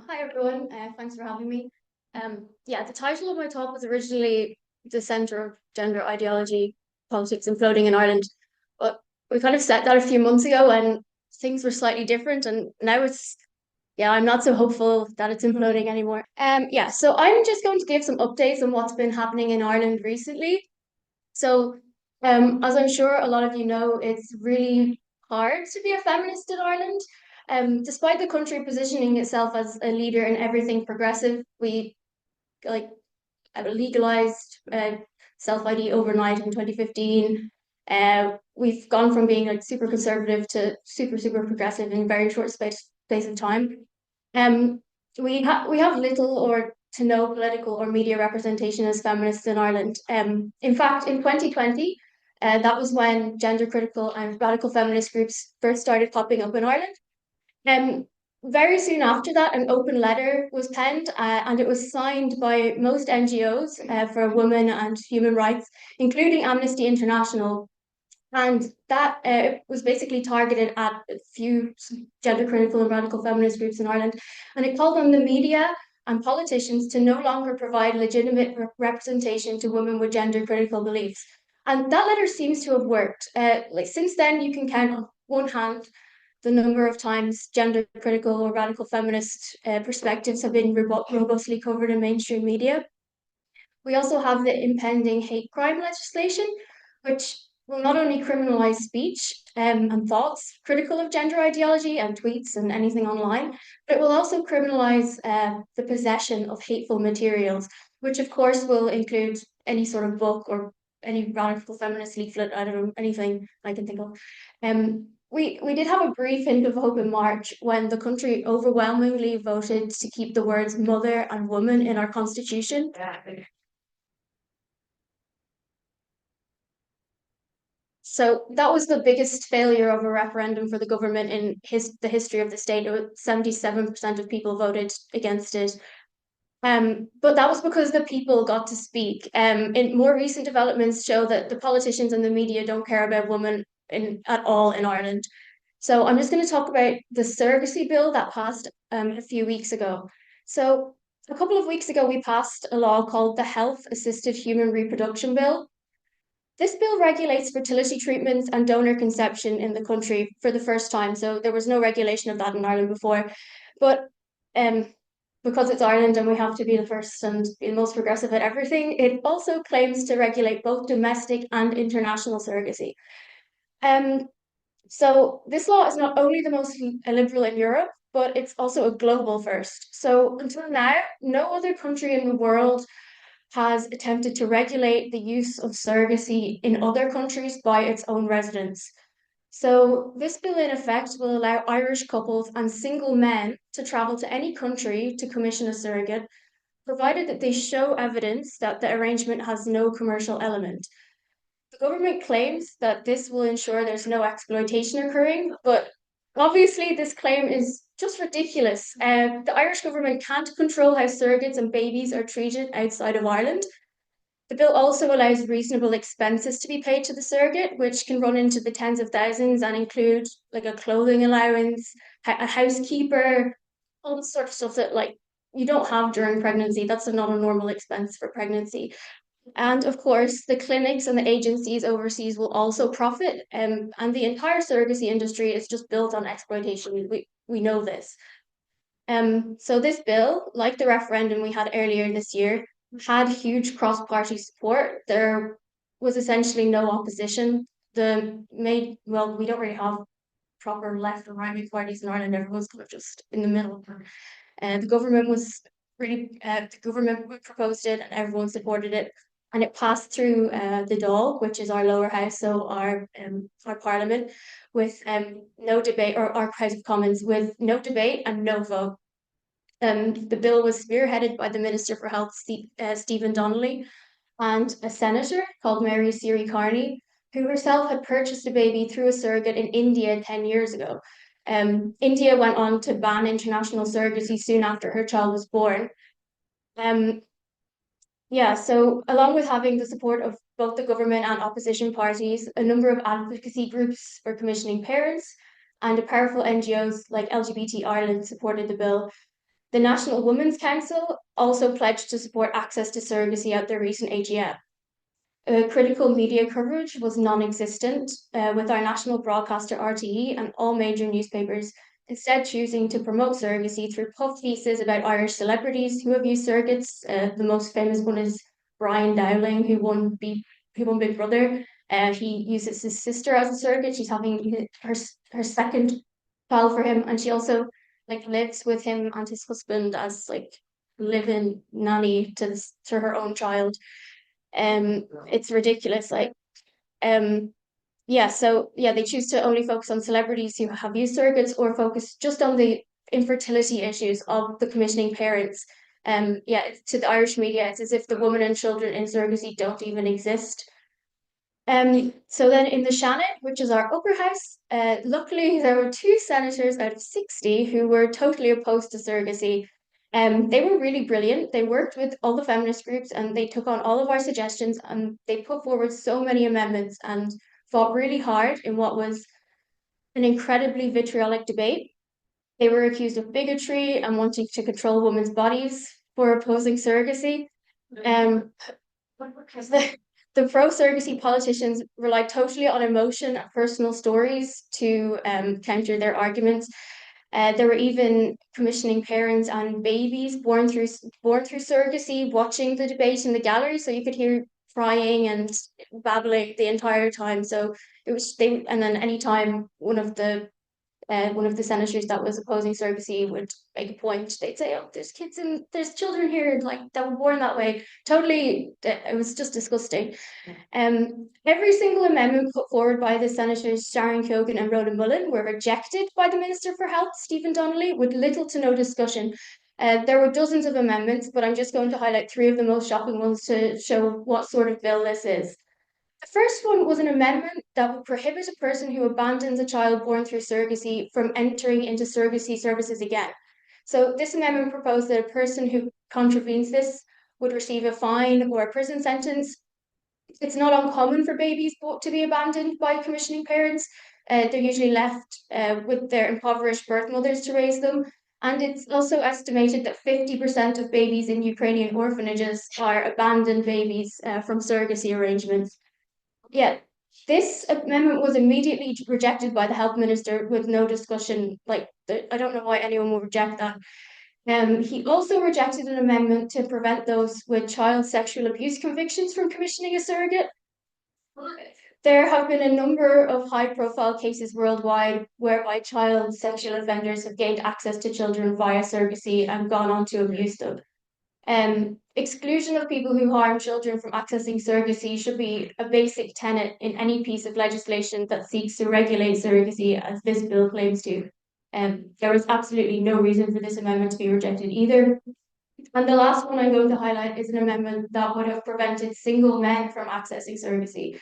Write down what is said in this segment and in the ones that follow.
Hi everyone, thanks for having me. Yeah, the title of my talk was originally The Centre of Gender Ideology, Politics Imploding in Ireland, but we kind of set that a few months ago and things were slightly different and now yeah, I'm not so hopeful that it's imploding anymore. Yeah, so I'm just going to give some updates on what's been happening in Ireland recently. So, as I'm sure a lot of you know, it's really hard to be a feminist in Ireland. Despite the country positioning itself as a leader in everything progressive, we like legalized self ID overnight in 2015. We've gone from being like super conservative to super progressive in a very short space of time. Um, we have little or to no political or media representation as feminists in Ireland. In fact, in 2020, that was when gender critical and radical feminist groups first started popping up in Ireland. Um, Very soon after that, an open letter was penned, and it was signed by most NGOs for women and human rights, including Amnesty International. And that was basically targeted at a few gender critical and radical feminist groups in Ireland. And it called on the media and politicians to no longer provide legitimate representation to women with gender critical beliefs. And that letter seems to have worked. Like since then, you can count on one hand the number of times gender critical or radical feminist perspectives have been robustly covered in mainstream media. We also have the impending hate crime legislation, which will not only criminalize speech and thoughts critical of gender ideology and tweets and anything online, but it will also criminalize the possession of hateful materials, which of course will include any sort of book or any radical feminist leaflet, I don't know, anything I can think of. We did have a brief hint of hope in March when the country overwhelmingly voted to keep the words mother and woman in our constitution. So that was the biggest failure of a referendum for the government in the history of the state. 77% of people voted against it. But that was because the people got to speak. In more recent developments show that the politicians and the media don't care about women at all in Ireland. So I'm just going to talk about the surrogacy bill that passed a few weeks ago. So a couple of weeks ago, we passed a law called the Health Assisted Human Reproduction Bill. This bill regulates fertility treatments and donor conception in the country for the first time. So there was no regulation of that in Ireland before. But because it's Ireland and we have to be the first and be the most progressive at everything, it also claims to regulate both domestic and international surrogacy. So this law is not only the most liberal in Europe, but it's also a global first. So until now, no other country in the world has attempted to regulate the use of surrogacy in other countries by its own residents. So this bill in effect will allow Irish couples and single men to travel to any country to commission a surrogate, provided that they show evidence that the arrangement has no commercial element. The government claims that this will ensure there's no exploitation occurring, but obviously this claim is just ridiculous. The Irish government can't control how surrogates and babies are treated outside of Ireland. The bill also allows reasonable expenses to be paid to the surrogate, which can run into the tens of thousands and include like a clothing allowance, a housekeeper, all the sort of stuff that like you don't have during pregnancy. That's not a normal expense for pregnancy. And of course, the clinics and the agencies overseas will also profit. And the entire surrogacy industry is just built on exploitation. We know this. So this bill, like the referendum we had earlier this year, had huge cross-party support. There was essentially no opposition. We don't really have proper left or right parties in Ireland. Everyone's kind of just in the middle. And the government proposed it and everyone supported it. And it passed through the Dáil, which is our lower house, so our parliament, with no debate, or our House of Commons, with no debate and no vote. The bill was spearheaded by the Minister for Health, Stephen Donnelly, and a senator called Mary Siri Carney, who herself had purchased a baby through a surrogate in India 10 years ago. India went on to ban international surrogacy soon after her child was born. Yeah, so along with having the support of both the government and opposition parties, a number of advocacy groups for commissioning parents and powerful NGOs like LGBT Ireland supported the bill. The National Women's Council also pledged to support access to surrogacy at their recent AGM. Critical media coverage was non-existent, with our national broadcaster RTE and all major newspapers instead choosing to promote surrogacy through puff pieces about Irish celebrities who have used surrogates. The most famous one is Brian Dowling, who won Big Brother. He uses his sister as a surrogate. She's having her second child for him, and she also lives with him and his husband as live-in nanny to her own child. It's ridiculous. They choose to only focus on celebrities who have used surrogates or focus just on the infertility issues of the commissioning parents. To the Irish media, it's as if the women and children in surrogacy don't even exist. So then in the Shannon, which is our upper house, luckily there were 2 senators out of 60 who were totally opposed to surrogacy. They were really brilliant. They worked with all the feminist groups and they took on all of our suggestions and they put forward so many amendments and fought really hard in what was an incredibly vitriolic debate. They were accused of bigotry and wanting to control women's bodies for opposing surrogacy. The pro-surrogacy politicians relied totally on emotion and personal stories to counter their arguments. There were even commissioning parents and babies born through surrogacy watching the debate in the gallery, so you could hear crying and babbling the entire time. So it was and then anytime one of the senators that was opposing surrogacy would make a point, they'd say, "Oh, there's children here that were born that way." Totally, it was just disgusting. Every single amendment put forward by the senators Sharon Keoghan and Rhoda Mullen were rejected by the Minister for Health, Stephen Donnelly, with little to no discussion. There were dozens of amendments, but I'm just going to highlight 3 of the most shocking ones to show what sort of bill this is. The first one was an amendment that would prohibit a person who abandons a child born through surrogacy from entering into surrogacy services again. So this amendment proposed that a person who contravenes this would receive a fine or a prison sentence. It's not uncommon for babies to be abandoned by commissioning parents. They're usually left with their impoverished birth mothers to raise them. And it's also estimated that 50% of babies in Ukrainian orphanages are abandoned babies from surrogacy arrangements. This amendment was immediately rejected by the health minister with no discussion. I don't know why anyone would reject that. He also rejected an amendment to prevent those with child sexual abuse convictions from commissioning a surrogate. There have been a number of high-profile cases worldwide whereby child sexual offenders have gained access to children via surrogacy and gone on to abuse them. Exclusion of people who harm children from accessing surrogacy should be a basic tenet in any piece of legislation that seeks to regulate surrogacy, as this bill claims to. There was absolutely no reason for this amendment to be rejected either. And the last one I'm going to highlight is an amendment that would have prevented single men from accessing surrogacy.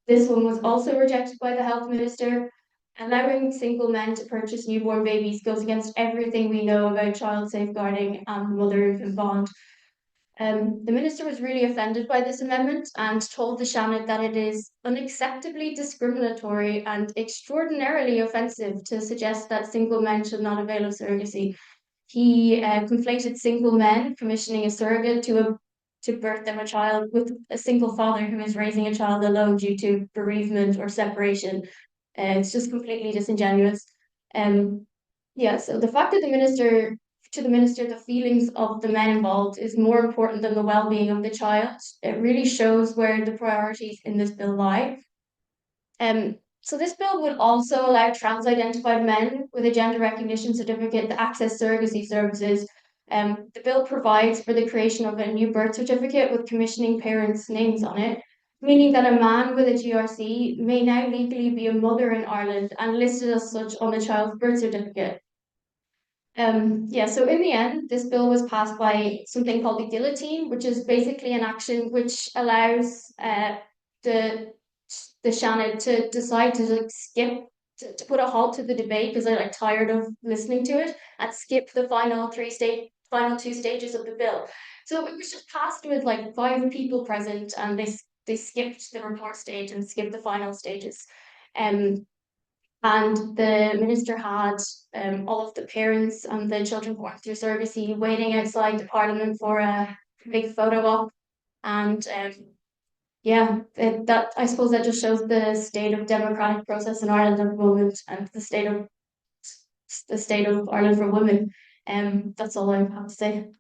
This one was also rejected by the health minister. Allowing single men to purchase newborn babies goes against everything we know about child safeguarding and mother-infant bond. The minister was really offended by this amendment and told the Shannon that it is unacceptably discriminatory and extraordinarily offensive to suggest that single men should not avail of surrogacy. He conflated single men commissioning a surrogate to birth them a child with a single father who is raising a child alone due to bereavement or separation. It's just completely disingenuous. So the fact that the minister, the feelings of the men involved is more important than the well-being of the child. It really shows where the priorities in this bill lie. So this bill would also allow trans-identified men with a gender recognition certificate to access surrogacy services. The bill provides for the creation of a new birth certificate with commissioning parents' names on it, meaning that a man with a GRC may now legally be a mother in Ireland and listed as such on the child's birth certificate. So in the end, this bill was passed by something called the guillotine, which is basically an action which allows the Shannon to decide to skip to put a halt to the debate because they're tired of listening to it and skip the final 2 stages of the bill. So it was just passed with 5 people present, and they skipped the report stage and skipped the final stages. and the minister had all of the parents and the children born through surrogacy waiting outside the parliament for a big photo op. And yeah, that I suppose that just shows the state of democratic process in Ireland at the moment, and the state of Ireland for women. That's all I have to say.